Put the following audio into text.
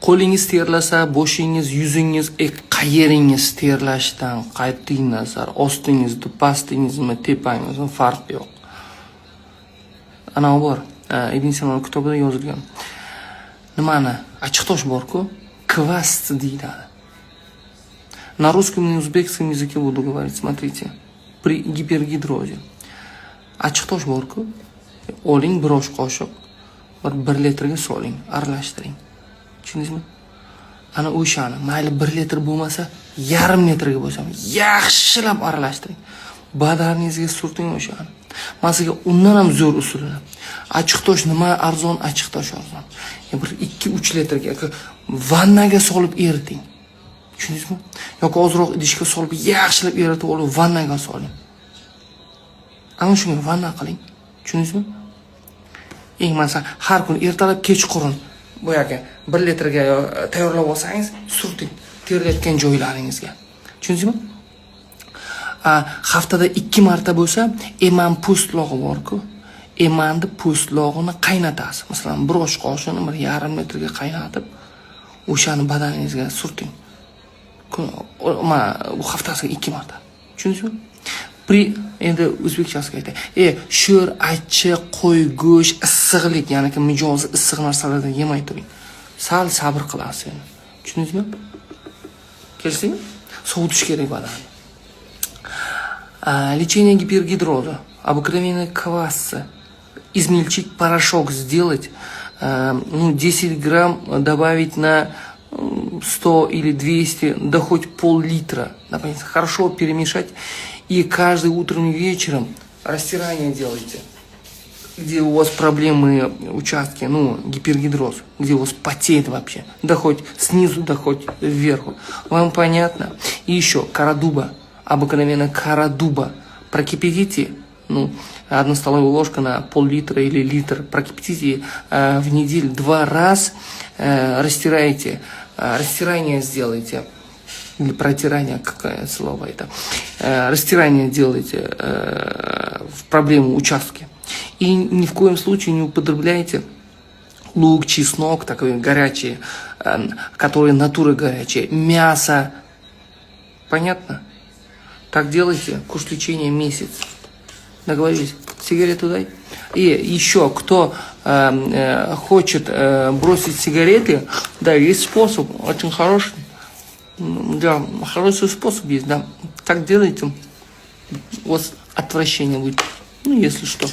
qo'lingiz terlasa, boshingiz, yuzingiz, qayeringiz terlashdan qat'iy nazar, ostingizmi, pastingizmi, tepangizmi farqi yo'q. Ana bor, Ibn Sino kitobida yozilgan. Nimani? Ochiqtosh bor-ku, kvast deyiladi. На русском и узбекском языке буду говорить. Смотрите, при гипергидрозе ochiqtosh bor-ku, oling bir osh qoshiq, 1 litrga soling, aralashtiring. Tushundingizmi? Ana o'shani, mayli 1 litr bo'lmasa, yarim litrga bo'lsa, yaxshilab aralashtiring. Badaningizga surting o'shani. Men sizga undan ham zo'r usulini. Ochiqtosh nima arzon, ochiqtosh arzon. Bir 2-3 litrga vannaga solib eriting. Tushundingizmi? Yoki ozroq idishga solib yaxshilab eritib olib vannaga soling. Ana shunga vanna qiling. Tushundingizmi? Masalan, har kun ertalab kechqurun bu yerga 1 litrga tayyorlab olsangiz, surting terlayotgan joylaringizga. Tushundingizmi? Haftada 2 marta bo'lsa, eman po'stlog'i bor-ku. Emanni po'stlog'ini qaynatasiz. Masalan, 1 osh qoshiqni 1,5 litrga qaynatib, o'shani badaningizga surting. Bu haftasiga 2 marta. Tushundingizmi? Endi o'zbekchasiga aytay. Sho'r, achchiq, qo'y go'sht, issiqlik, ya'ni mijozi issiq narsalardan yemay turing. Sal sabr qilasiz endi. Tushundingizmi? Kelishdingmi? Sovutish kerak badanni. Лечение гипергидроза. Обыкновенные квасцы. Измельчить порошок, сделать, 10 грамм добавить на 100 или 200, да хоть пол-литра. Хорошо перемешать. И каждый утром и вечером растирание делайте. Где у вас проблемы, участки, гипергидроз, где у вас потеет вообще. Да хоть снизу, да хоть вверху. Вам понятно? И еще кора дуба. Обыкновенно кора дуба. Прокипятите, 1 столовая ложка на пол-литра или литр. Прокипятите в неделю 2 раз, растирайте. Растирание сделайте. Или протирание, какое слово это. Растирание делайте в проблему участки. И ни в коем случае не употребляйте лук, чеснок, такие горячие, которые натуры горячие. Мясо. Понятно? Так делайте, курс лечения месяц. Договорились? Сигарету дай. И еще, кто хочет бросить сигареты, да, есть способ, очень хороший. Да, хороший способ есть, да. Так делайте, у вас отвращение будет, если что.